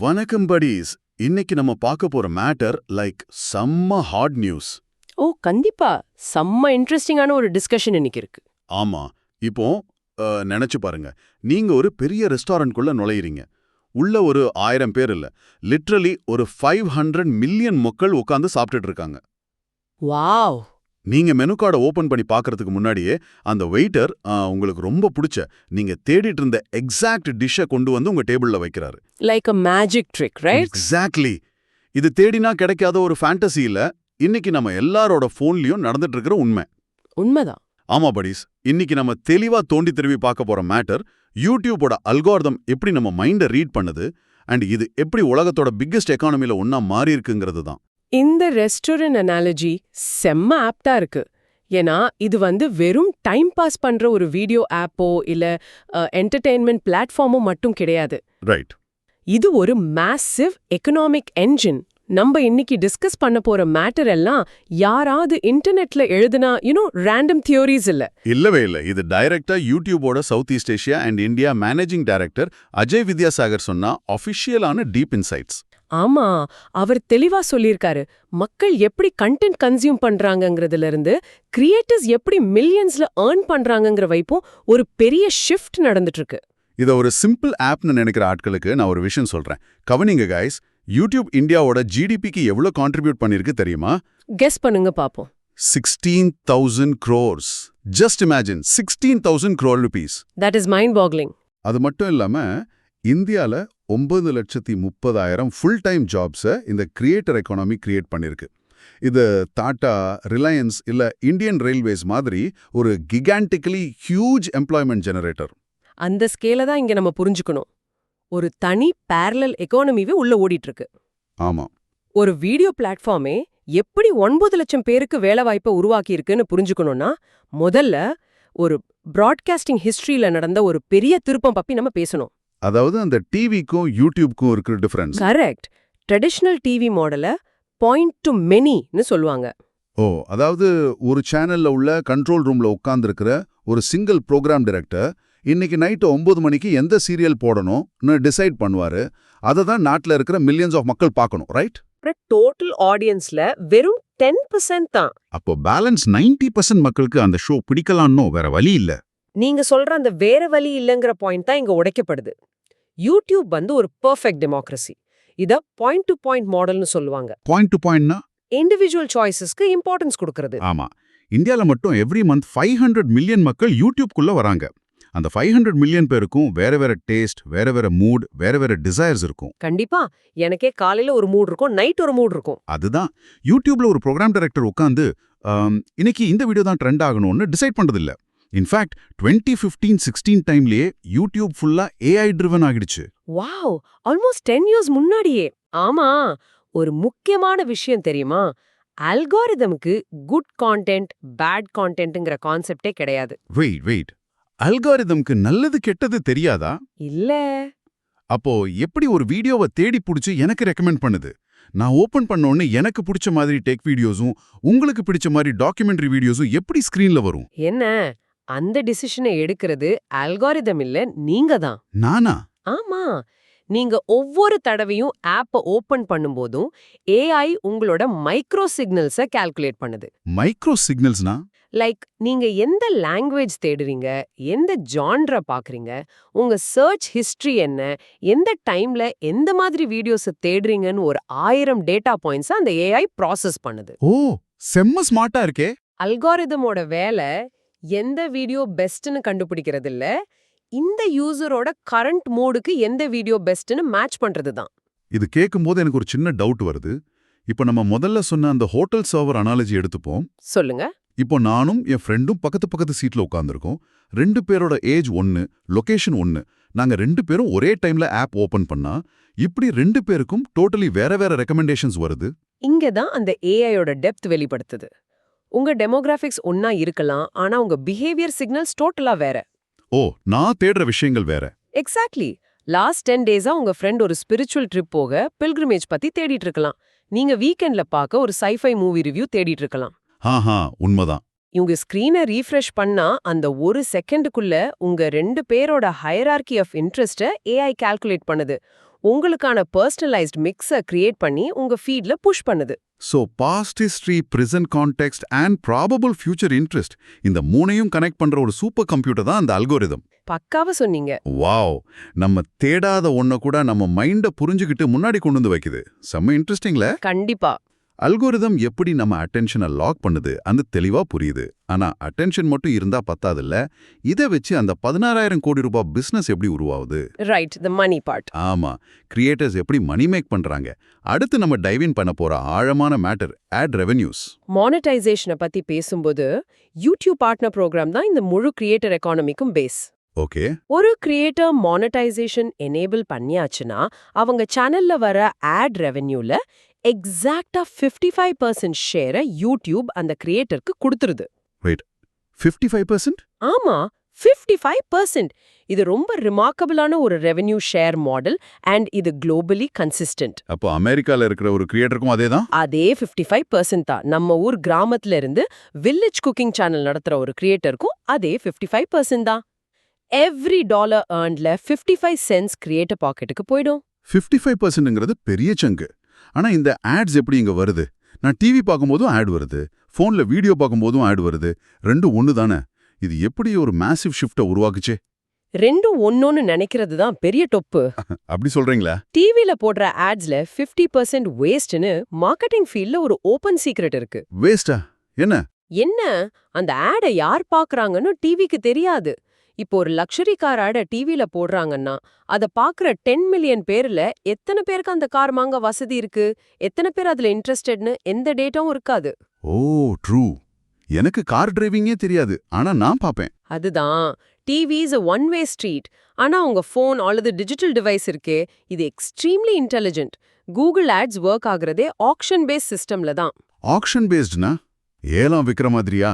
வணக்கம் buddies. இன்னைக்கு நம்ம பார்க்க போற மேட்டர் செம்ம ஹாட் நியூஸ். ஓ கண்டிப்பா செம்ம இன்ட்ரெஸ்டிங்கான ஒரு டிஸ்கஷன் இன்னைக்கு இருக்கு. ஆமா. இப்போ நினைச்சு பாருங்க. நீங்க ஒரு பெரிய ரெஸ்டாரண்ட்குள்ள நுழையிறீங்க. உள்ள ஒரு 1000 பேர் இல்ல, லிட்ரலி ஒரு 500 மில்லியன் மக்கள் உட்கார்ந்து சாப்பிட்டுட்டு இருக்காங்க. வாவ். நீங்க மெனு கார்டை ஓபன் பண்ணி பார்க்கறதுக்கு முன்னாடியே அந்த வெயிட்டர் உங்களுக்கு ரொம்ப பிடிச்ச நீங்க தேடிட்டு இருந்த எக்ஸாக்ட் டிஷ்ஷை கொண்டு வந்து உங்க டேபிள்ல வைக்கிறாரு. Like a magic trick, right? Exactly. இது தேடினா கிடைக்காத ஒரு ஃபேண்டசி இல்ல, இன்னைக்கு நம்ம எல்லாரோட போன்லயும் நடந்துட்டு இருக்கிற உண்மை. உண்மைதான். ஆமா படிஸ், இன்னைக்கு நம்ம தெளிவா தோண்டி திரும்பி பார்க்க போற மேட்டர் யூடியூபோட அல்காரிதம் எப்படி நம்ம மைண்டை ரீட் பண்ணுது அண்ட் இது எப்படி உலகத்தோட பிக்கெஸ்ட் எக்கானமில ஒன்னா மாறி இருக்குங்கிறது தான். இந்த ரெஸ்டாரண்ட் அனாலஜி செம்ம ஆப்டா இருக்கு. ஏன்னா இது வெறும் டைம் பாஸ் பண்ற ஒரு வீடியோ ஆப்போ இல்ல என்டர்டெயின்மெண்ட் பிளாட்ஃபார்மோ மட்டும் கிடையாது. ரைட். இது ஒரு மேசிவ் எக்கனாமிக் என்ஜின். நம்ம இன்னைக்கு டிஸ்கஸ் பண்ண போற மேட்டர் எல்லாம் யாராவது இன்டர்நெட்ல எழுதுனா ரேண்டம் தியோரிஸ் இல்ல. இல்லவே இல்ல. இது டைரக்டா யூடியூபோட South East Asia and India managing director Ajay Vidyasagar சொன்ன ஆஃபிஷியலான டீப் இன்சைட்ஸ். ஆமா, அவர் தெளிவா சொல்லியிருக்காரு. மக்கள் எப்படி கண்டென்ட் கன்சியூம் பண்றாங்கங்கிறதுல இருந்து கிரியேட்டர்ஸ் எப்படி மில்லியன்ஸ்ல ஏர்ன் பண்றாங்கங்கிற வைப்பும் ஒரு பெரிய ஷிஃப்ட் நடந்துட்டு இருக்கு. இத ஒரு சிம்பிள் ஆப்னு நினைக்கிற ஆட்களுக்கு நான் ஒரு விஷயம் சொல்றேன். கவனிங்க கைஸ், யூடியூப் இந்தியாவோட ஜிடிபிக்கு எவ்வளவு கான்ட்ரிபியூட் பண்ணிருக்கு தெரியுமா? கெஸ் பண்ணுங்க பாப்போம். 16,000 crores. Just imagine 16,000 crore rupees. That is mind boggling. அது மட்டும் இல்லாம இந்தியால 9,30,000 ஃபுல் டைம் ஜாப்ஸை இந்த கிரியேட்டர் எக்கானமி கிரியேட் பண்ணிருக்கு. இது டாடா, ரிலையன்ஸ் இல்ல இந்தியன் ரயில்வேஸ் மாதிரி ஒரு கிகான்டிக்கலி ஹியூஜ் எம்ப்ளாய்மெண்ட் ஜெனரேட்டர். அந்த ஸ்கேல தான் இங்க நம்ம புரிஞ்சுக்கணும். ஒரு தனி பேரலல் எக்கானமிவே உள்ள ஓடிட்டு இருக்கு. ஆமா. ஒரு வீடியோ பிளாட்ஃபார்மே எப்படி 9 லட்சம் பேருக்கு வேலை வாய்ப்பை உருவாக்கி இருக்குன்னு புரிஞ்சுக்கணும்னா முதல்ல ஒரு பிராட்காஸ்டிங் ஹிஸ்டரியில நடந்த ஒரு பெரிய திருப்பம் பத்தி நம்ம பேசணும். அதாவது அந்த டிவிக்கும் யூடியூப்க்கும் இருக்கிற டிஃபரன்ஸ். கரெக்ட். ட்ரெடிஷனல் டிவி மாடல பாயிண்ட் டு மெனின்னு சொல்லுவாங்க. ஓ, அதாவது ஒரு சேனல்ல உள்ள கண்ட்ரோல் ரூம்ல உட்கார்ந்துருக்கிற ஒரு சிங்கிள் ப்ரோக்ராம் டைரக்டர் இன்னைக்கு நைட்டு 9 மணிக்கு எந்த சீரியல் போடணும்னு டிசைட் பண்ணுவாரு. அதை தான் நாட்டில் இருக்கிற மில்லியன்ஸ் ஆஃப் மக்கள் பார்க்கணும், ரைட்? டோட்டல் ஆடியன்ஸ்ல வெறும் 10% தான். அப்போ பேலன்ஸ் 90% மக்களுக்கு அந்த ஷோ பிடிக்கலாம்னோ வேற வழி இல்ல. நீங்க சொல்ற அந்த வேற வழி இல்லங்கிற பாயிண்ட் தான் இங்க உடைக்கப்படுது. யூடியூப் ஒரு பெர்ஃபெக்ட் டெமோக்ரஸி. இத பாயிண்ட் டு பாயிண்ட் மாடல்னு சொல்லுவாங்க. பாயிண்ட் டு பாயிண்ட்னா இண்டிவிஜுவல் சாய்ஸஸ்க்கு இம்பார்ட்டன்ஸ் கொடுக்கிறது. ஆமா. இந்தியால மட்டும் எவ்ரி மந்த் 500 மில்லியன் மக்கள் யூடியூப்குள்ள வராங்க. அந்த 500 மில்லியன் பேருக்கும் வேற வேற டேஸ்ட், வேற வேற மூட், வேற வேற டிசைர்ஸ் இருக்கும். கண்டிப்பா. எனக்கே காலையில ஒரு மூட் இருக்கும், நைட் ஒரு மூட் இருக்கும். அதுதான் யூடியூப்ல ஒரு ப்ரோக்ராம் டைரக்டர் உட்கார்ந்து இன்னைக்கு இந்த வீடியோ தான் ட்ரெண்ட் ஆகணும்னு டிசைட் பண்றது இல்ல. இன்ஃபேக்ட் 2015-16 டைம்லயே யூடியூப் ஃபுல்லா AI ட்ரிவன் ஆகிடுச்சு. வாவ், ஆல்மோஸ்ட் 10 இயர்ஸ் முன்னாடியே. ஆமா, ஒரு முக்கியமான விஷயம் தெரியுமா? அல்காரிதமுக்கு குட் கான்டென்ட், பேட் கான்டென்ட்ங்கிற கான்செப்டே கிடையாது. வெயிட். அல்காரிதம்க்கு நல்லது கெட்டது தெரியாதா? இல்ல. அப்போ எப்படி ஒரு வீடியோவை தேடி புடிச்சு எனக்கு ரெக்கமெண்ட் பண்ணுது? நான் ஓபன் பண்ணோன்னு எனக்கு பிடிச்ச மாதிரி டெக் வீடியோஸும் உங்களுக்கு பிடிச்ச மாதிரி டாக்குமெண்ட்ரி வீடியோஸும் எப்படி ஸ்கிரீன்ல வரும்? என்ன, அந்த டிசிஷனை எடுக்கிறது அல்காரிதம் இல்ல, நீங்க தான். நானா? ஆமா. நீங்க ஒவ்வொரு தடவையும் ஆப்பை ஓபன் பண்ணும்போதும் AI உங்களோட மைக்ரோ சிக்னல்ஸை கால்குலேட் பண்ணுது. மைக்ரோ சிக்னல்ஸ்னா? லைக் நீங்க எந்த லாங்குவேஜ் தேடுறீங்க, எந்த ஜான்ர பாக்குறீங்க, உங்க சர்ச் ஹிஸ்டரி என்ன, எந்த டைம்ல எந்த மாதிரி வீடியோஸ் தேடுறீங்கன்னு ஒரு 1000 டேட்டா பாயிண்ட்ஸ் அந்த AI ப்ராசஸ் பண்ணுது. ஓ, செம்ம ஸ்மார்ட்டா இருக்கே. அல்காரிதமோட வேலை எந்த வீடியோ பெஸ்ட்னு கண்டுபிடிக்கிறது இல்ல, இந்த யூசரோட கரண்ட் மோடுக்கு எந்த வீடியோ பெஸ்ட்னு மேட்ச் பண்றது தான். இது கேட்கும்போது எனக்கு ஒரு சின்ன டவுட் வருது. இப்போ நம்ம முதல்ல சொன்ன அந்த ஹோட்டல் சர்வர் அனாலஜி எடுத்துப்போம். சொல்லுங்க. இப்போ நானும் என் ஃப்ரெண்டும் பக்கத்து சீட்ல உட்கார்ந்துருக்கோம். 2 பேரோட ஏஜ் 1, லொகேஷன் 1. நாங்க 2 பேரும் ஒரே டைம்ல ஆப் ஓபன் பண்ணா இப்படி 2 பேருக்கும் டோட்டலி வேற வேற ரெக்கமெண்டேஷன்ஸ் வருது. இங்க தான் அந்த ஏஐயோட டெப்த் வெளிப்படுத்துது. உங்க டெமோகிராஃபிக்ஸ் ஒன்னா இருக்கலாம், ஆனா உங்க பிஹேவியர் சிக்னல்ஸ் டோட்டலா வேற. ஓ, நான் தேடுற விஷயங்கள் வேற. எக்ஸாக்ட்லி. லாஸ்ட் 10 டேஸா உங்க ஃப்ரெண்ட் ஒரு ஸ்பிரிச்சுவல் ட்ரிப் போக பில்கிரிமேஜ் பத்தி தேடிட்டு இருக்கலாம். நீங்க வீக்கெண்ட்ல பார்க்க ஒரு சைஃபை மூவி ரிவ்யூ தேடிட்டு இருக்கலாம். உண்மைதான். இவங்க ஸ்கிரீனை ரீஃப்ரெஷ் பண்ணா அந்த ஒரு செகண்டுக்குள்ள உங்க 2 பேரோட hierarchy of interest AI calculate பண்ணுது. உங்களுக்கான பர்சனலைஸ்ட் மிக்ஸை கிரியேட் பண்ணி உங்க ஃபீட்ல புஷ் பண்ணுது. So past history, present context and probable future interest இந்த மூணையும் கனெக்ட் பண்ற ஒரு சூப்பர் கம்ப்யூட்டர் தான் அந்த அல்கோரிதம். பக்காவா சொன்னீங்க. வாவ், நம்ம தேடாத ஒன்ன கூட நம்ம மைண்ட புரிஞ்சுக்கிட்டு முன்னாடி கொண்டு வந்து வைக்குது. செம்ம இன்ட்ரெஸ்டிங்ல. கண்டிப்பா. அல்கோரிதம் எப்படி நம்ம அட்டென்ஷனை லாக் பண்ணுது அந்த தெளிவா புரியுது. ஆனா அட்டென்ஷன் மட்டும் இருந்தா பத்தாதுல்ல. இதை வச்சு அந்த 16,000 கோடி ரூபாய் பிசினஸ் எப்படி உருவாகுது? ரைட், தி மணி பார்ட். ஆமா, கிரியேட்டர்ஸ் எப்படி மணி மேக் பண்றாங்க? அடுத்து நம்ம டைவ் பண்ண போற ஆழமான மேட்டர் ஆட் ரெவென்யூஸ். மானிட்டைசேஷனை பத்தி பேசும்போது யூடியூப் பார்ட்னர் ப்ரோக்ராம் தான் இந்த முழு கிரியேட்டர் எக்கானமிக்கும் பேஸ். ஓகே. ஒரு கிரியேட்டர் மானிட்டைசேஷன் எனேபிள் பண்ணியாச்சுன்னா அவங்க சேனல்ல வர ஆட் ரெவென்யூல எக்ஸாக்டா 55% ஷேரை யூடியூப் அந்த கிரியேட்டருக்கு கொடுத்துருது. வெயிட், 55%? ஆமா, 55%. இது ரொம்ப ரிமார்க்கபிளான ஒரு ரெவென்யூ ஷேர் மாடல் அண்ட் இது குளோபலி கன்சிஸ்டன்ட். அப்போ அமெரிக்கால இருக்கிற ஒரு கிரியேட்டருக்கும் அதேதான்? அதே 55% தான். நம்ம ஊர் கிராமத்துல இருந்து வில்லேஜ் குக்கிங் சேனல் நடத்துற ஒரு கிரியேட்டருக்கும் அதே 55% தான். எவ்ரி டாலர் earnedல 55 சென்ட்ஸ் கிரியேட்டர் பாக்கெட்டுக்கு போயிடும். 55%ங்கிறது பெரிய சங்கு. ஆனா இந்த ஆட்ஸ் எப்படி இங்க வருது? நான் டிவி பார்க்கும்போதும் ஆட் வருது, போன்ல வீடியோ பார்க்கும்போதும் ஆட் வருது. ரெண்டும் ஒண்ணு தானே? இது எப்படி ஒரு மேசிவ் ஷிஃப்ட்டை உருவாக்குச்சு? ரெண்டும் ஒன்னொன்னு நினைக்கிறது தான் பெரிய டொப்பு. அப்படி சொல்றீங்களா? டிவில போடுற ஆட்ஸ்ல 50% வேஸ்ட்னு மார்க்கெட்டிங் ஃபீல்ட்ல ஒரு ஓபன் சீக்ரெட் இருக்கு. வேஸ்டா? என்ன? அந்த ஆடை யார் பாக்குறாங்கன்னு டிவிக்கு தெரியாது. இப்போ ஒரு லக்ஸரி கார் ஆட டிவில போடுறாங்கன்னா அத பாக்குற 10 மில்லியன் பேர்ல எத்தனை பேருக்கு அந்த கார் வாங்க வசதி இருக்கு, எத்தனை பேர் அதுல இன்ட்ரெஸ்டட்னு எந்த டேட்டாவும் இருக்காது. ஓ ட்ரூ. எனக்கு கார் டிரைவிங்கே தெரியாது, ஆனா நான் பாப்பேன். அதுதான், TV is a one way street. ஆனா உங்க ஃபோன் அல்லது டிஜிட்டல் டிவைஸ் இருக்கே, இது extremely intelligent. Google ads work ஆகுறதே ஆக்ஷன் பேஸ் சிஸ்டம்ல தான். ஆக்ஷன் பேஸ்ட்னா ஏலம் விக்கிற மாதிரியா?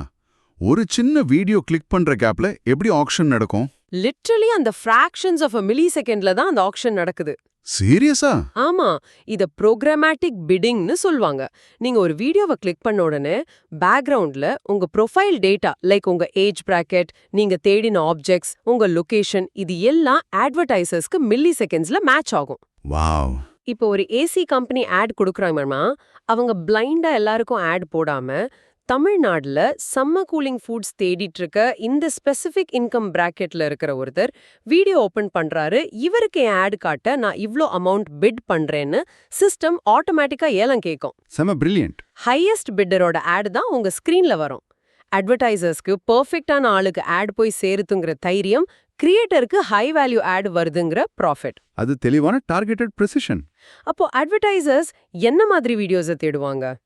ஒரு சின்ன வீடியோ கிளிக் பண்ற கேப்ல எப்படி ஆக்ஷன் நடக்கும்? லிட்டரலி அந்த ஃபிராக்ஷன்ஸ் ஆஃப் a மில்லிசெகண்ட்ல தான் அந்த ஆக்ஷன் நடக்குது. சீரியஸா? ஆமா, இத ப்ரோக்ராமேட்டிக் பிட்டிங்னு சொல்வாங்க. நீங்க ஒரு வீடியோவை கிளிக் பண்ண உடனே பேக்ரவுண்ட்ல உங்க ப்ரொஃபைல் டேட்டா லைக் உங்க ஏஜ் பிராக்கெட், நீங்க தேடின ஆப்ஜெக்ட்ஸ், உங்க லொகேஷன் இது எல்லாம் அட்வர்டைசர்ஸ்க்கு மில்லி செகண்ட்ஸ்ல மேட்ச் ஆகும். வாவ். இப்போ ஒரு ஏசி கம்பெனி ஆட் கொடுக்குறாங்கன்னா அவங்க பிளைண்டா எல்லாருக்கும் ஆட் போடாம தமிழ்நாடுல சம்மர் கூலிங் ஃபுட்ஸ் தேடிட்டு இருக்க இந்த ஸ்பெசிபிக் இன்கம் பிராக்கெட்ல இருக்கிற ஒருத்தர் வீடியோ ஓபன் பண்றாரு. இவருக்கு என் ஆட் காட்ட நான் இவ்ளோ அமௌண்ட் பிட் பண்றேன்னு சிஸ்டம் ஆட்டோமேட்டிக்கா ஏலம் கேட்கும். செம பிரில்லியன்ட். ஹையஸ்ட் பிட்டரோட ஆட் தான் உங்க ஸ்கிரீன்ல வரும். அட்வர்டைசர்ஸ்க்கு பெர்ஃபெக்ட்டான ஆளுக்கு ஆட் போய் சேருதுங்கிற தைரியம், கிரியேட்டருக்கு ஹை வேல்யூ ஆட் வருதுங்கிற ப்ராஃபிட். அது தெளிவான டார்கெட்டட் பிரிசிஷன். அப்போ அட்வர்டைசர்ஸ் என்ன மாதிரி வீடியோஸை தேடுவாங்க?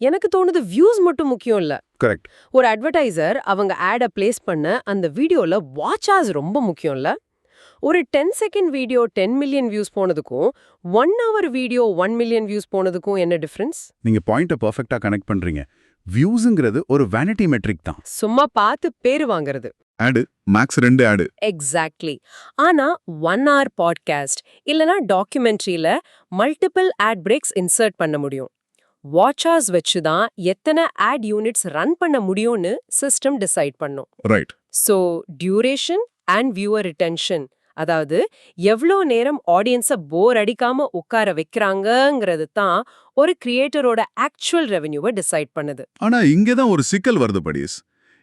எனக்கு தோணுது வியூஸ் மட்டும் முக்கியம் இல்ல. கரெக்ட். ஒரு அட்வர்டைசர் அவங்க ஆட பிளேஸ் பண்ண அந்த வீடியோல வாட்ச் ஹார்ஸ் ரொம்ப முக்கியம் இல்ல. ஒரு 10 செகண்ட் வீடியோ 10 மில்லியன் வியூஸ் போனதுக்கும் 1 hour வீடியோ 1 மில்லியன் வியூஸ் போனதுக்கும் என்ன டிஃபரன்ஸ்? நீங்க பாயிண்ட பெர்ஃபெக்ட்டா கனெக்ட் பண்றீங்க. வியூஸ்ங்கிறது ஒரு வேனிட்டி மெட்ரிக் தான். சும்மா பார்த்து பேரு வாங்குறது. Ad max 2 ad. எக்ஸாக்ட்லி. ஆனா 1 hour பாட்காஸ்ட் இல்லனா டாக்குமெண்ட்ரியில மல்டிபிள் ஆட் பிரேக்ஸ் இன்சர்ட் பண்ண முடியும். வாட்ச் ஹார்ஸ் வச்சு தான் எத்தனை ஆட் யூனிட்ஸ் ரன் பண்ண முடியும்னு சிஸ்டம் டிசைட் பண்ணும். Right. So duration and viewer retention, அதாவது எவ்வளோ நேரம் ஆடியன்ஸை போர் அடிக்காம உட்கார வைக்கிறாங்கங்கிறது தான் ஒரு கிரியேட்டரோட ஆக்சுவல் ரெவென்யூவை டிசைட் பண்ணுது. ஆனா இங்கே தான் ஒரு சிக்கல் வருது படிஸ்.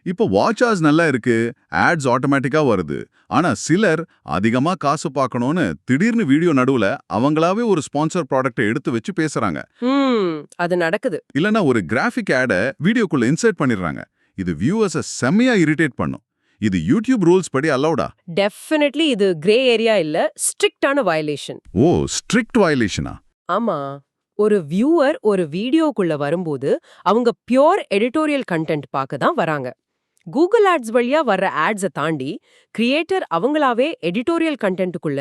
இப்போ வாட்ச் ஹார்ஸ் நல்லா இருக்கு, ஆட்ஸ் ஆட்டோமேட்டிக்கா வருது. ஆனா சிலர் அதிகமா காசு பார்க்கணும்னு திடீர்னு வீடியோ நடுவுல அவங்களாவே ஒரு ஸ்பான்சர் ப்ராடக்ட்டை எடுத்து வச்சு பேசுறாங்க. அது நடக்குது. இல்லனா ஒரு கிராஃபிக் ஆடை வீடியோக்குள்ள இன்சர்ட் பண்ணிடுறாங்க. இது வியூவர்ஸை செம்மையா இரிட்டேட் பண்ணும். இது யூடியூப் ரூல்ஸ் படி அலௌடா? டெஃபினெட்லி இது கிரே ஏரியா இல்ல, ஸ்ட்ரிக்டான வயலேஷன். ஓ, ஸ்ட்ரிக்ட் வயலேஷனா? ஆமா. ஒரு வியூவர் ஒரு வீடியோக்குள்ள வரும்போது அவங்க பியோர் எடிட்டோரியல் கண்டென்ட் பார்க்க தான் வராங்க. கூகுள் ஆட்ஸ் வழியா வர்ற ஆட்ஸை தாண்டி கிரியேட்டர் அவங்களாவே எடிட்டோரியல் கண்டென்ட்டுக்குள்ள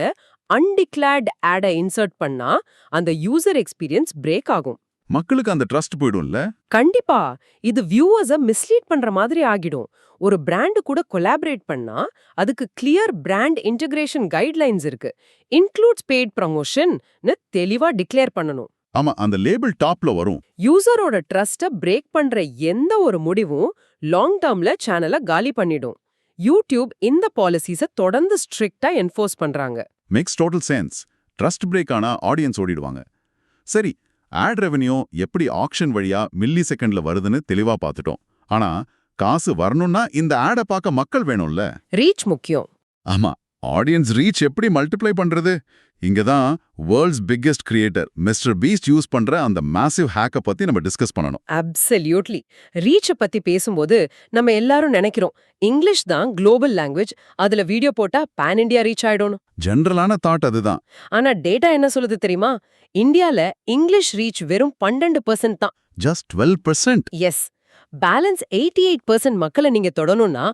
அன்டிக்ளேர்ட் ஆடை இன்சர்ட் பண்ணா அந்த யூசர் எக்ஸ்பீரியன்ஸ் பிரேக் ஆகும். மக்களுக்கு அந்த ட்ரஸ்ட் போய்டும்ல. கண்டிப்பா. இது வியூவர்ஸை மிஸ்லீட் பண்ற மாதிரி ஆகிடும். ஒரு பிராண்ட் கூட கொலாபரேட் பண்ணா அதுக்கு கிளியர் பிராண்ட் இன்டகிரேஷன் கைட்லைன்ஸ் இருக்கு. இன்க்ளூட்ஸ் பெய்ட் ப்ரமோஷன்னு தெளிவா டிக்ளேர் பண்ணணும். ஆமா, அந்த லேபிள் டாப்ல வரும். யூசரோட ட்ரஸ்ட பிரேக் பண்ற எந்த ஒரு முடிவும் லாங் டர்ம்ல சேனலை காலி பண்ணிடும். யூடியூப் இந்த பாலிசிஸை தொடர்ந்து ஸ்ட்ரிக்ட்டா என்ஃபோர்ஸ் பண்றாங்க. Makes total sense. Trust break ஆனா ஆடியன்ஸ் ஓடிடுவாங்க. சரி, ஆட் ரெவென்யூ எப்படி ஆக்ஷன் வழியா மில்லி செகண்ட்ல வருதுன்னு தெளிவா பார்த்துட்டோம். ஆனா காசு வரணும்னா இந்த ஆடை பார்க்க மக்கள் வேணும்ல. ரீச் முக்கியம். ஆமா, ஆடியன்ஸ் ரீச் எப்படி மல்டிப்ளை பண்றது? இங்க தான் world's biggest creator mister Beast use பண்ற அந்த மேசிவ் ஹேக்கை பத்தி நம்ம டிஸ்கஸ் பண்ணணும். அப்சல்யூட்லி. ரீச்ச பத்தி பேசும்போது நம்ம எல்லாரும் நினைக்கிறோம் இங்கிலீஷ் தான் குளோபல் லாங்குவேஜ், அதுல வீடியோ போட்டா பான் இண்டியா ரீச் ஆயிடும். ஜெனரலான தாட் அதுதான். ஆனா டேட்டா என்ன சொல்லுது தெரியுமா? இந்தியால இங்கிலீஷ் ரீச் வெறும் 12% தான். ஜஸ்ட் 12%. எஸ். பேலன்ஸ் 88% மக்களை நீங்க தொடணும்னா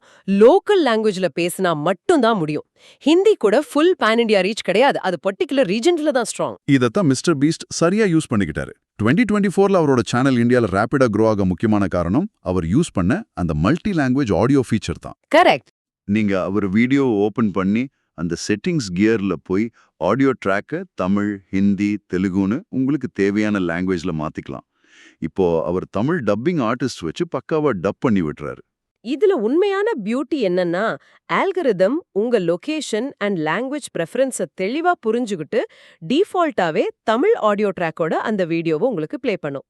லோக்கல் லாங்குவேஜ்ல பேசினா மட்டும் தான் முடியும். ஹிந்தி கூட ஃபுல் பான் இண்டியா ரீச் கிடையாது, அது பர்டிகுலர் ரீஜன்ல தான் ஸ்ட்ராங். இதத்தான் மிஸ்டர் பீஸ்ட் சரியா யூஸ் பண்ணிக்கிட்டாரு. 2024ல அவரோட சேனல் இந்தியால ரேபிடா க்ரோ ஆக முக்கியமான காரணம் அவர் யூஸ் பண்ண அந்த மல்டி லாங்குவேஜ் ஆடியோ ஃபீச்சர் தான். கரெக்ட். நீங்க அவர் வீடியோ ஓபன் பண்ணி அந்த செட்டிங்ஸ் கியர்ல போய் ஆடியோ ட்ராக்கை தமிழ், ஹிந்தி, தெலுங்குன்னு உங்களுக்கு தேவையான லாங்குவேஜ்ல மாத்திக்கலாம். இப்போ அவர் தமிழ் டப்பிங் ஆர்டிஸ்ட் வச்சு பக்காவா டப் பண்ணி விட்டுறாரு. இதுல உண்மையான பியூட்டி என்னன்னா, ஆல்கரிதம் உங்க லொகேஷன் அண்ட் லாங்குவேஜ் பிரெஃபரன்ஸை தெளிவா புரிஞ்சுகிட்டு டிஃபால்ட்டாவே தமிழ் ஆடியோ ட்ராக்கோட அந்த வீடியோவை உங்களுக்கு ப்ளே பண்ணும்.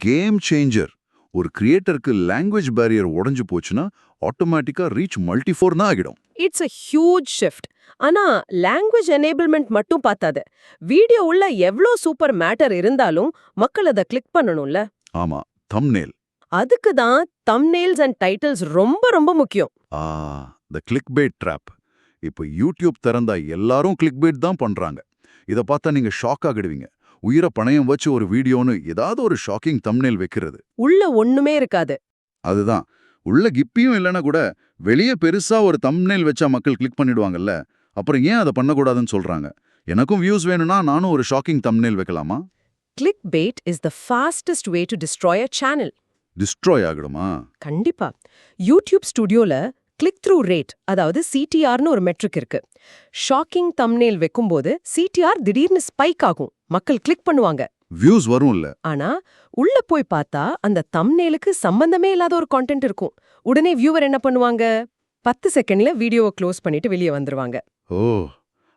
Game changer. ஒரு கிரியேட்டருக்கு லாங்குவேஜ் பேரியர் உடைஞ்சு போச்சுன்னா ஆட்டோமேட்டிக்கா ரீச் மல்டிஃபோர்னா ஆகிடும். It's a huge shift. ஆனா லாங்குவேஜ் எனேபிள்மெண்ட் மட்டும் பார்த்தாது. வீடியோ உள்ள எவ்ளோ சூப்பர் மேட்டர் இருந்தாலும் மக்கள் அதை கிளிக் பண்ணணும்ல. ஆமா, தம்ப்நெயில். அதுக்கு தான் தம்ப்நெயில்ஸ் அண்ட் டைட்டில்ஸ் ரொம்ப ரொம்ப முக்கியம். த கிளிக்பேட் ட்ராப். இப்போ யூடியூப் திறந்தா எல்லாரும் கிளிக்பேட் தான் பண்றாங்க. இத பார்த்தா நீங்க ஷாக் ஆகிடுவீங்க. உயிரை பணயம் வச்சு ஒரு வீடியோன்னு ஏதாவது ஒரு ஷாக்கிங் தம்ப்நெயில் வைக்கிறது. உள்ள ஒண்ணுமே இருக்காது. அதுதான், உள்ள கிப்பியும் இல்லைன்னா கூட வெளியே பெருசா ஒரு தம்ப்நெயில் வச்சா மக்கள் கிளிக் பண்ணிடுவாங்கல்ல. அப்புறம் ஏன் அதை பண்ணக்கூடாதுன்னு சொல்றாங்க? எனக்கும் வியூஸ் வேணும்னா நானும் ஒரு ஷாக்கிங் தம்ப்நெயில் வைக்கலாமா? Clickbait is the fastest way to destroy a channel. Destroy ஆகிடுமா? கண்டிப்பா. யூடியூப் ஸ்டுடியோல கிளிக் த்ரூ ரேட், அதாவது சிடிஆர்னு ஒரு மெட்ரிக் இருக்கு. ஷாக்கிங் தம்ப்நெயில் வைக்கும்போது சிடிஆர் திடீர்னு ஸ்பைக் ஆகும், மக்கள் கிளிக் பண்ணுவாங்க. வியூஸ் வரும்ல. ஆனா உள்ள போய் பார்த்தா அந்த தம்ப்நெயிலுக்கு சம்பந்தமே இல்லாத ஒரு கான்டென்ட் இருக்கும். உடனே வியூவர் என்ன பண்ணுவாங்க? 10 செகண்ட்ல வீடியோவை க்ளோஸ் பண்ணிட்டு வெளியே வந்துருவாங்க. ஓ,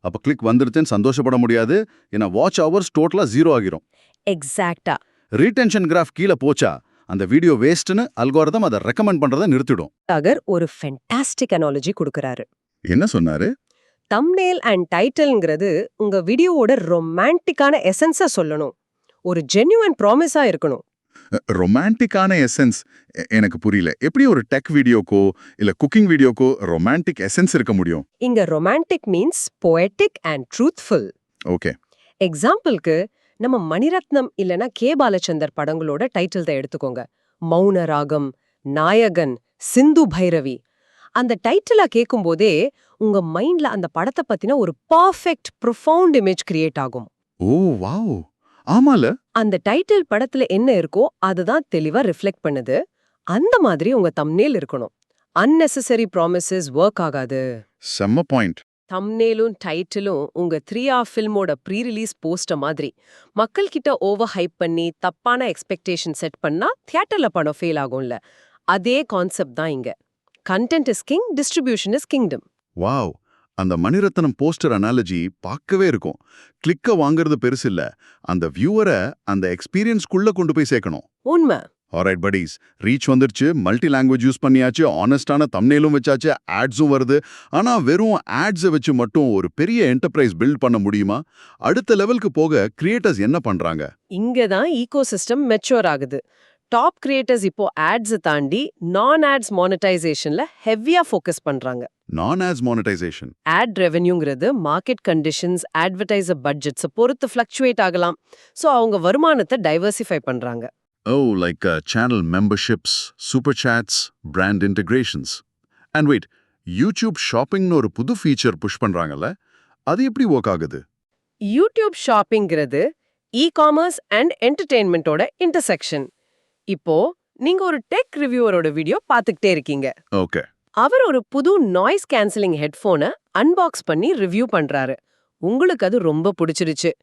அப்ப கிளிக் வந்துருச்சுன்னு சந்தோஷப்பட முடியாது. ஏன்னா வாட்ச் ஹவர்ஸ் டோட்டலா 0 ஆகிரும். எக்ஸாக்ட்டா. ரீடென்ஷன் கிராஃப் கீழே போச்சா அந்த வீடியோ வேஸ்ட்னு அல்காரிதம் அதை ரெக்கமெண்ட் பண்றதை நிறுத்திடும். அகர் ஒரு ஃபென்டாஸ்டிக் அனாலஜி கொடுக்கறாரு. என்ன சொன்னாரு? தம்ப்நெயில் அண்ட் டைட்டில்ங்கிறது உங்க வீடியோவோட ரொமான்டிக்கான எசன்ஸா சொல்லணும். ஒரு ஜென்யூன் ப்ராமிஸா இருக்கணும். ரொமான்டிக்கான எசன்ஸ் எனக்கு புரியல. எப்படி ஒரு டெக் வீடியோக்கோ இல்ல குக்கிங் வீடியோக்கோ ரொமான்டிக் எசன்ஸ் இருக்க முடியும்? இங்க romantic means poetic and truthful. Okay. எக்ஸாம்பிளுக்கு நம்ம மணிரத்னம் இல்லனா கே பாலச்சந்தர் படங்களோட டைட்டில் தான் எடுத்துக்கோங்க. மௌன ராகம், நாயகன், சிந்து பைரவி. அந்த டைட்டிலா கேட்கும்போதே உங்க மைண்ட்ல அந்த படத்தை பத்தின ஒரு பர்ஃபெக்ட் ப்ரொஃபவுண்ட் இமேஜ் கிரியேட் ஆகும். ஓ வாவ், ஆமால. அந்த டைட்டில் படத்துல என்ன இருக்கோ அதுதான் தெளிவா ரிஃப்ளெக்ட் பண்ணுது. அந்த மாதிரி உங்க தம்ப்நெயில் இருக்கணும். unnecessary promises ஒர்க் ஆகாது. செம்ம பாயிண்ட். தம்ப்நெயிலும் டைட்டிலும் உங்க 3 hour ஃபில்மோட ப்ரீ ரிலீஸ் போஸ்டர் மாதிரி. மக்கள் கிட்ட ஓவர் ஹைப் பண்ணி தப்பான எக்ஸ்பெக்டேஷன் செட் பண்ணா தியேட்டர்ல படம் ஃபெயில் ஆகும்ல. அதே கான்செப்ட் தான் இங்க. Content is king, distribution is kingdom. Wow, அந்த மணிரத்னம் போஸ்டர் அனாலஜி பார்க்கவே இருக்கும். கிளிக்க வாங்குறது பெருசு இல்ல, அந்த வியூவரை அந்த எக்ஸ்பீரியன்ஸ்குள்ள கொண்டு போய் சேர்க்கணும். உண்மை. ஆல்ரைட் buddies, ரீச் வந்துருச்சு, மல்டி லாங்குவேஜ் யூஸ் பண்ணியாச்சு, ஆனஸ்டான தம்ப்நெயிலும் வச்சாச்சு, ஆட்ஸும் வருது. ஆனா வெறும் ஆட்ஸை வச்சு மட்டும் ஒரு பெரிய என்டர்பிரைஸ் பில்ட் பண்ண முடியுமா? அடுத்த லெவலுக்கு போக கிரியேட்டர்ஸ் என்ன பண்றாங்க? இங்க தான் ஈகோசிஸ்டம் மெச்சூர் ஆகுது. டாப் கிரியேட்டர்ஸ் இப்போ ஆட்ஸை தாண்டி நான் ஆட்ஸ் மானிட்டைசேஷன்ல ஹெவியா ஃபோக்கஸ் பண்றாங்க. நான் ஆட்ஸ் மானிட்டைசேஷன். ஆட் ரெவென்யூங்கிறது மார்க்கெட் கண்டிஷன்ஸ், அட்வர்டைசர் பட்ஜெட்ஸை பொறுத்து ஃப்ளக்சுவேட் ஆகலாம். ஸோ அவங்க வருமானத்தை டைவர்சிஃபை பண்றாங்க. Oh, like channel memberships, super chats, brand integrations. And wait, YouTube Shopping ஒரு புது ஃபீச்சர் புஷ் பண்றாங்கல்ல, அது எப்படி ஒர்க் ஆகுது? யூடியூப் ஷாப்பிங்கிறது இ-காமர்ஸ் அண்ட் என்டர்டெயின்மெண்ட்டோட இன்டர்செக்ஷன். இப்போ நீங்க ஒரு டெக் ரிவ்யூவரோட வீடியோ பார்த்துக்கிட்டே இருக்கீங்க. ஓகே. அவர் ஒரு புது நாய்ஸ் கேன்சலிங் ஹெட்ஃபோனை அன்பாக்ஸ் பண்ணி ரிவ்யூ பண்றாரு. உங்களுக்கு அது ரொம்ப பிடிச்சிருச்சு.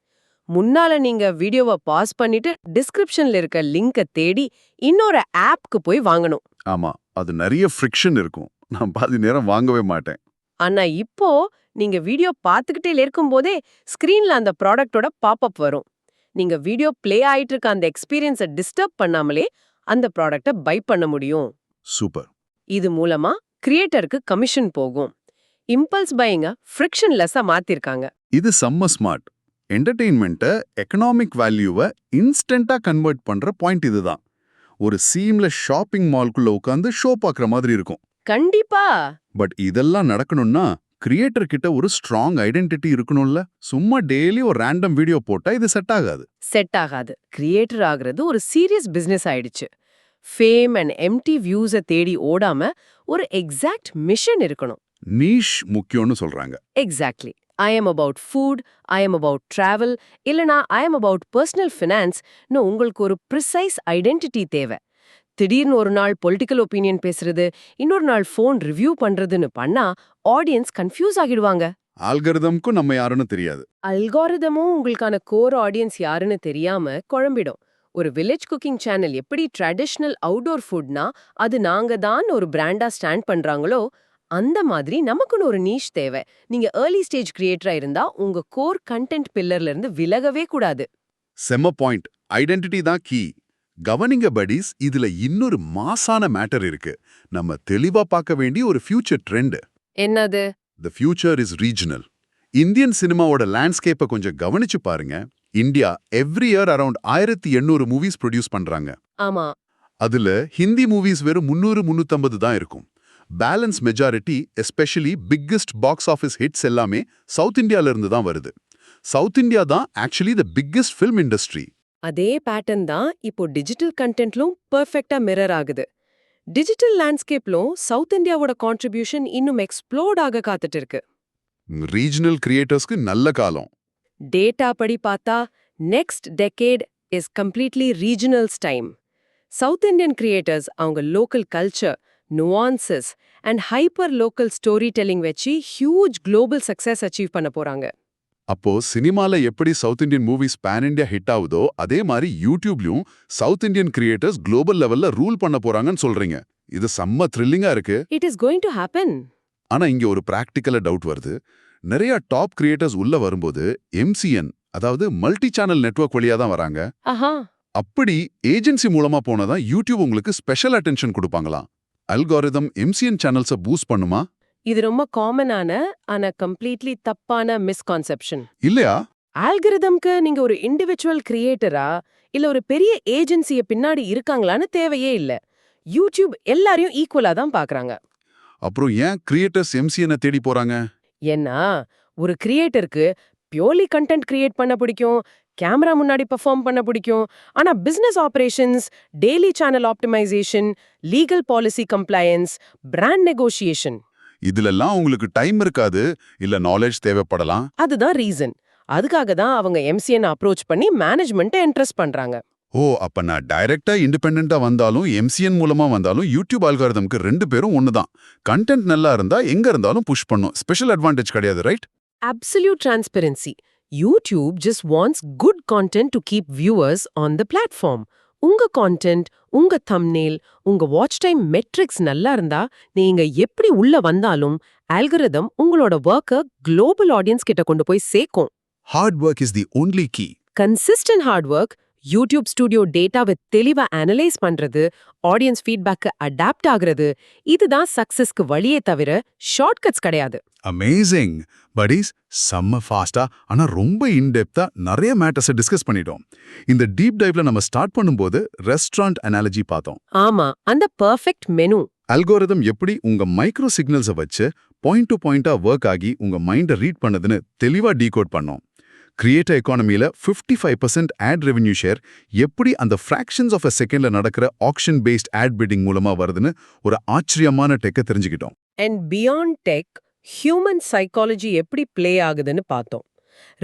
முன்னால நீங்க வீடியோவை பாஸ் பண்ணிட்டு டிஸ்கிரிப்ஷன்ல இருக்க லிங்கை தேடி இன்னொரு ஆப்க்கு போய் வாங்கணும். ஆமா, அது நிறைய ஃப்ரிக்ஷன் இருக்கும். நான் பாதி நேரம் வாங்கவே மாட்டேன். ஆனா இப்போ நீங்க வீடியோ பார்த்துக்கிட்டே இருக்கும்போதே ஸ்கிரீன்ல அந்த ப்ராடக்ட்டோட பாப்அப் வரும். நீங்க வீடியோ ப்ளே ஆயிட்டு இருக்க அந்த எக்ஸ்பீரியன்ஸை டிஸ்டர்ப் பண்ணாமலே அந்த ப்ராடக்ட்டை பை பண்ண முடியும். சூப்பர். இது மூலமா கிரியேட்டருக்கு கமிஷன் போகும். இம்பல்ஸ் பையிங்க ஃப்ரிக்ஷன்லெஸ்ஸா மாத்திருக்காங்க. இது செம்ம ஸ்மார்ட். என்டர்டெயின்மெண்ட்டை எக்கனாமிக் வேல்யூவை இன்ஸ்டன்ட்டா கன்வெர்ட் பண்ற பாயிண்ட் இதுதான். ஒரு சீம்லெஸ் ஷாப்பிங் மால்குள்ள உட்காந்து ஷோ பார்க்குற மாதிரி இருக்கும். கண்டிப்பா. பட் இதெல்லாம் நடக்கணும்னா கிரியேட்டர் கிட்ட ஒரு ஸ்ட்ராங் ஐடென்டிட்டி இருக்கணும்ல. சும்மா டெய்லி ஒரு ரேண்டம் வீடியோ போட்டா இது செட் ஆகாது. செட் ஆகாது. கிரியேட்டர் ஆகிறது ஒரு சீரியஸ் பிசினஸ் ஆயிடுச்சு. ஃபேம் அண்ட் எம்டி வியூஸை தேடி ஓடாம ஒரு எக்ஸாக்ட் மிஷன் இருக்கணும். நீஷ் முக்கியம்னு சொல்றாங்க. Exactly. I am about food, I am about travel, இல்லனா ஐ எம் அபவுட் பர்சனல் ஃபினான்ஸ்னு உங்களுக்கு ஒரு ப்ரிசைஸ் ஐடென்டிட்டி தேவை. திடீர்னு ஒரு நாள் பொலிட்டிக்கல் ஒப்பீனியன் பேசுறது, இன்னொரு நாள் ஃபோன் ரிவ்யூ பண்றதுன்னு பண்ணா ஆடியன்ஸ் கன்ஃபியூஸ் ஆகிடுவாங்க. ஆல்கரிதம்க்கும் நம்ம யாருன்னு தெரியாது. அல்காரிதமும் உங்களுக்கான கோர் ஆடியன்ஸ் யாருன்னு தெரியாம குழம்பிடும். ஒரு வில்லேஜ் குக்கிங் சேனல் எப்படி ட்ரெடிஷ்னல் அவுட்டோர் ஃபுட்னா அது நாங்க தான் ஒரு பிராண்டா ஸ்டாண்ட் பண்றாங்களோ அந்த மாதிரி நமக்குன்னு ஒரு நீஷ் தேவை. நீங்க ஏர்லி ஸ்டேஜ் கிரியேட்டரா இருந்தா உங்க கோர் கண்டென்ட் பில்லர்ல இருந்து விலகவே கூடாது. செம்ம பாயிண்ட். ஐடென்டிட்டி தான் கீ. கவனிங்க buddies, இதுல இன்னொரு மாசான மேட்டர் இருக்கு. நம்ம தெளிவா பார்க்க வேண்டிய ஒரு ஃபியூச்சர் ட்ரெண்ட். என்னது? The future is regional. Indian சினிமாவோட லேண்ட்ஸ்கேப்பை கொஞ்சம் கவனிச்சு பாருங்க. India every year around 1800 movies produce பண்றாங்க. ஆமா. அதுல ஹிந்தி மூவிஸ் வெறும் 300-350 தான் இருக்கும். Balance majority, especially biggest box office hits எல்லாமே சவுத் இந்தியால இருந்து தான் வருது. சவுத் இந்தியா தான் actually the biggest film industry. அதே பேட்டர்ன் தான் இப்போ டிஜிட்டல் கண்டென்ட்லும் பெர்ஃபெக்ட்டா மிரர் ஆகுது. டிஜிட்டல் லேண்ட்ஸ்கேப்லும் சவுத் இந்தியாவோட கான்ட்ரிபியூஷன் இன்னும் எக்ஸ்ப்ளோர்ட் ஆக காத்துட்டு இருக்கு. ரீஜனல் கிரியேட்டர்ஸ்க்கு நல்ல காலம். டேட்டா படி பார்த்தா next decade is completely regionals time. South Indian creators அவங்க local culture, nuances and hyper local story telling வச்சு ஹியூஜ் குளோபல் சக்சஸ் அச்சீவ் பண்ண போறாங்க. அப்போ சினிமால எப்படி South Indian movies pan India hit ஆகுதோ அதே மாதிரி யூடியூப்லயும் சவுத் இந்தியன் கிரியேட்டர்ஸ் குளோபல் லெவல்ல ரூல் பண்ண போறாங்கன்னு சொல்றீங்க. இது செம்ம த்ரில்லிங்கா இருக்கு. It is going to happen. ஆனா இங்க ஒரு பிராக்டிக்கலா டவுட் வருது. நிறைய டாப் கிரியேட்டர்ஸ் உள்ள வரும்போது MCN, அதாவது மல்டி சேனல் நெட்வொர்க் வழியா தான் வராங்க. ஆஹா. அப்படி ஏஜென்சி மூலமா போனதா யூடியூப் உங்களுக்கு ஸ்பெஷல் அட்டென்ஷன் கொடுப்பாங்களாம். அல்காரிதம் MCN சேனல்ஸை பூஸ்ட் பண்ணுமா? இது ரொம்ப காமனான ஆனா கம்ப்ளீட்லி தப்பான மிஸ்கான்செப்ஷன். இல்லையா? ஆல்கரிதம்க்கு நீங்க ஒரு இண்டிவிஜுவல் கிரியேட்டரா இல்ல ஒரு பெரிய ஏஜென்சிய பின்னாடி இருக்காங்களான்னு தேவையே இல்ல. யூடியூப் எல்லாரையும் ஈக்குவலா தான் பாக்குறாங்க. அப்புறம் ஏன் கிரியேட்டர்ஸ் MCN தேடி போறாங்க? ஏன்னா ஒரு கிரியேட்டருக்கு பியூர்லி கண்டென்ட் கிரியேட் பண்ண பிடிக்கும், கேமரா முன்னாடி பெர்ஃபார்ம் பண்ண பிடிக்கும். ஆனா business operations, daily channel optimisation, legal policy compliance, brand negotiation, இதுலெல்லாம் உங்களுக்கு டைம் இருக்காது, இல்ல நாலேஜ் தேவைப்படலாம். அதுதான் ரீசன். அதுக்காக தான் அவங்க MCN அப்ரோச் பண்ணி மேனேஜ்மெண்ட்டை இன்ட்ரெஸ்ட் பண்றாங்க. ஓ, அப்ப நான் டைரக்டா இண்டிபெண்டண்டா வந்தாலும் MCN மூலமா வந்தாலும் யூடியூப் அல்காரிதம்க்கு 2 பேரும் ஒண்ணுதான். கண்டென்ட் நல்லா இருந்தா எங்க இருந்தாலும் புஷ் பண்ணும். ஸ்பெஷல் அட்வான்டேஜ் கிடையாது, right? Absolute transparency. YouTube just wants good content to keep viewers on the platform. உங்க content, உங்க thumbnail, உங்க watch time metrics நல்லா இருந்தா நீங்க எப்படி உள்ள வந்தாலும் algorithm உங்களோட work-அ global audience கிட்ட கொண்டு போய் சேர்க்கும். Hard work is the only key. Consistent hard work, YouTube Studio டேட்டாவை தெளிவா அனலைஸ் பண்றது, ஆடியன்ஸ் ஃபீட்பேக்கு அடாப்ட் ஆகுறது, இதுதான் சக்சஸ்க்கு வழியே தவிர ஷார்ட்கட்ஸ் கிடையாது. அமேசிங் buddies, செம்ம ஃபாஸ்டா ஆனா ரொம்ப இன்டெப்தா நிறைய மேட்டர்ஸை டிஸ்கஸ் பண்ணிட்டோம். இந்த டீப் டைவ்ல நம்ம ஸ்டார்ட் பண்ணும்போது ரெஸ்டாரண்ட் அனாலஜி பார்த்தோம். ஆமா, அந்த பெர்ஃபெக்ட் மெனு. அல்கோரிதம் எப்படி உங்க மைக்ரோ சிக்னல்ஸை வச்சு பாயிண்ட் டு பாயிண்டா ஒர்க் ஆகி உங்க மைண்டை ரீட் பண்ணதுன்னு தெளிவா டீகோட் பண்ணோம். கிரியேட்டர் எக்கானமியில 55% ஆட் ரெவென்யூ ஷேர் எப்படி அந்த ஃபிராக்ஷன்ஸ் ஆஃப் அ செகண்ட்ல நடக்கிற ஆக்ஷன் பேஸ்ட் ஆட் பிட்டிங் மூலமா வருதுன்னு ஒரு ஆச்சரியமான டெக்கை தெரிஞ்சுக்கிட்டோம். And beyond tech, human psychology எப்படி ப்ளே ஆகுதுன்னு பார்த்தோம்.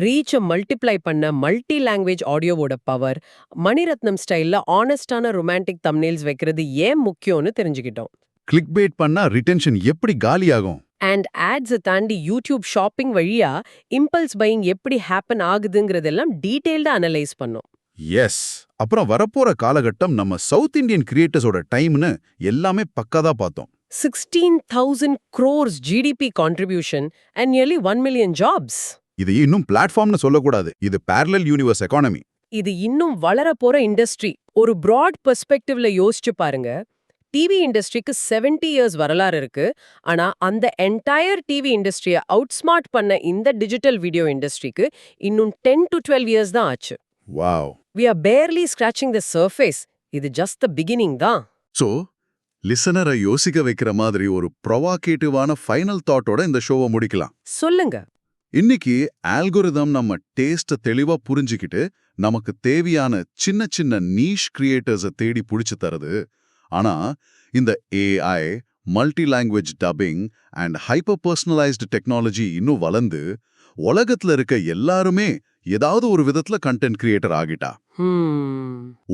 ரீச்சை மல்டிப்ளை பண்ண மல்டி லாங்குவேஜ் ஆடியோவோட பவர், மணிரத்னம் ஸ்டைல்ல ஆனஸ்டான ரொமான்டிக் தம்ப்நெயில்ஸ் வைக்கிறது ஏன் முக்கியம்னு தெரிஞ்சுக்கிட்டோம். கிளிக் பேட் பண்ணா ரிட்டென்ஷன் எப்படி காலியாகும், அண்ட் ஆட்ஸை தாண்டி யூடியூப் ஷாப்பிங் வழியா இம்பல்ஸ் பையிங் எப்படி ஹேப்பன் ஆகுதுங்கிறதெல்லாம் டீடைல்டா அனலைஸ் பண்ணோம். எஸ். அப்புறம் வரப்போற காலகட்டம் நம்ம சவுத் இந்தியன் கிரியேட்டர்ஸோட டைம்னு எல்லாமே பக்காதா பார்த்தோம். 16,000 crores GDP contribution and nearly 1 million jobs. இது இன்னும் பிளாட்ஃபார்ம்னு சொல்லக்கூடாது, இது parallel யூனிவர்ஸ் எக்கானமி. இது இன்னும் வளர போற இண்டஸ்ட்ரி. ஒரு பிராட் பெர்ஸ்பெக்டிவ்ல யோசிச்சு பாருங்க. டிவி இண்டஸ்ட்ரிக்கு 70 இயர்ஸ் வரலாறு இருக்கு. ஆனா அந்த என்டையர் டிவி இண்டஸ்ட்ரியை அவுட்ஸ்மார்ட் பண்ண இந்த டிஜிட்டல் வீடியோ இண்டஸ்ட்ரிக்கு இன்னும் 10 to 12 இயர்ஸ் தான் ஆச்சு. Wow. We are barely scratching the surface. இது just the beginning தான். ஸோ லிசனரை யோசிக்க வைக்கிற மாதிரி ஒரு ப்ரொவாகேட்டிவான ஃபைனல் தாட்டோட இந்த ஷோவை முடிக்கலாம். சொல்லுங்க. இன்னைக்கு ஆல்கோரிதம் நம்ம டேஸ்ட்டை தெளிவா புரிஞ்சுக்கிட்டு நமக்கு தேவையான சின்ன சின்ன நீஷ் கிரியேட்டர்ஸை தேடி புடிச்சு தருது. ஆனா இந்த AI, multi language dubbing and hyper personalised technology இன்னும் வளர்ந்து உலகத்துல இருக்க எல்லாருமே ஏதாவது ஒரு விதத்துல கண்டென்ட் கிரியேட்டர் ஆகிட்டா.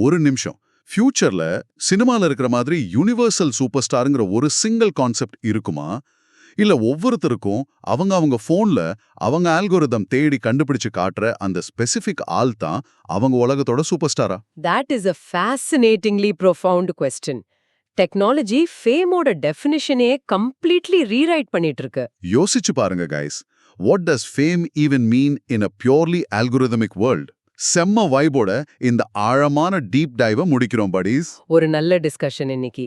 ஒரு நிமிஷம், ஃபியூச்சர்ல சினிமால இருக்கிற மாதிரி யூனிவர்சல் சூப்பர் ஸ்டாருங்கிற ஒரு சிங்கிள் கான்செப்ட் இருக்குமா? இல்ல ஒவ்வொருத்தருக்கும் அவங்க போன்ல அவங்க ஆல்கோரிதம் தேடி கண்டுபிடிச்சு காட்டுற அந்த ஸ்பெசிபிக் ஆள் தான் அவங்க உலகத்தோட சூப்பர் ஸ்டாரா? That is a fascinatingly profound question. Technology ஃபேமோட டெஃபினிஷனே கம்ப்ளீட்லி ரீரைட் பண்ணிட்டு இருக்கு. யோசிச்சு பாருங்க guys, what does fame even mean in a purely algorithmic world? செம்ம வைபோட இந்த ஆழமான டீப் டைவை முடிக்கிறோம் buddies. ஒரு நல்ல டிஸ்கஷன் இன்னைக்கு.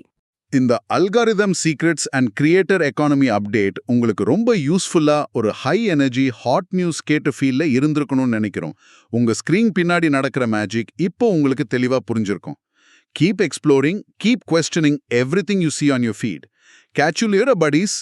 இந்த algorithm secrets and creator economy update உங்களுக்கு ரொம்ப யூஸ்ஃபுல்லா ஒரு ஹை எனர்ஜி ஹாட் நியூஸ் கேட்ட ஃபீல்ல இருந்திருக்கணும்னு நினைக்கிறோம். உங்க ஸ்கிரீன் பின்னாடி நடக்கிற மேஜிக் இப்போ உங்களுக்கு தெளிவா புரிஞ்சிருக்கும். Keep exploring, keep questioning everything you see on your feed. Catch you later, buddies.